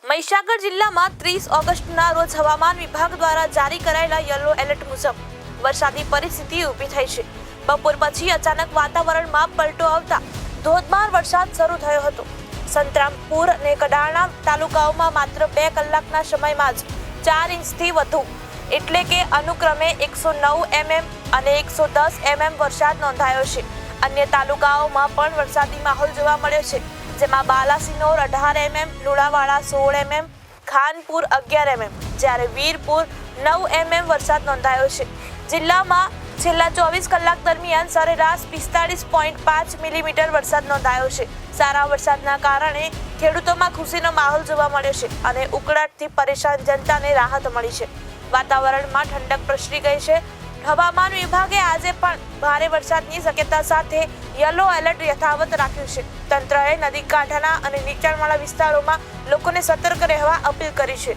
મહીસાગર જિલ્લામાં 30 ઓગસ્ટના રોજ હવામાન વિભાગ દ્વારા જારી કરાયેલા યલો એલર્ટ મુજબ વરસાદી પરિસ્થિતિ ઊભી થઈ છે। બપોર પછી અચાનક વાતાવરણમાં પલટો આવતા ધોધમાર વરસાદ શરૂ થયો હતો। સંતરામપુર અને કડાણા તાલુકાઓમાં માત્ર 2 કલાકના સમયમાં જ 4 ઇંચથી વધુ એટલે કે અનુક્રમે 109 mm અને 110 mm વરસાદ નોંધાયો છે। અન્ય તાલુકાઓમાં પણ વરસાદી માહોલ જોવા મળ્યો છે, જેમાં Balasinor 18 mm, Lunawada 16 mm, Khanpur 11 mm જ્યારે વીરપુર 9 mm વરસાદ નોંધાયો છે। જિલ્લામાં છેલ્લા 24 કલાક દરમિયાન સરેરાશ 45.5 મિલીમીટર વરસાદ નોંધાયો છે। સારા વરસાદના કારણે ખેડૂતોમાં ખુશીનો માહોલ જોવા મળ્યો છે અને ઉકળાટથી પરેશાન જનતાને રાહત મળી છે। વાતાવરણમાં ઠંડક પ્રસરી ગઈ છે। હવામાન વિભાગે આજે પણ ભારે વરસાદની શક્યતા સાથે યલો એલર્ટ યથાવત રાખ્યું છે। તંત્રએ નદી કાંઠાના અને નીચાણવાળા વિસ્તારોમાં લોકોને સતર્ક રહેવા અપીલ કરી છે।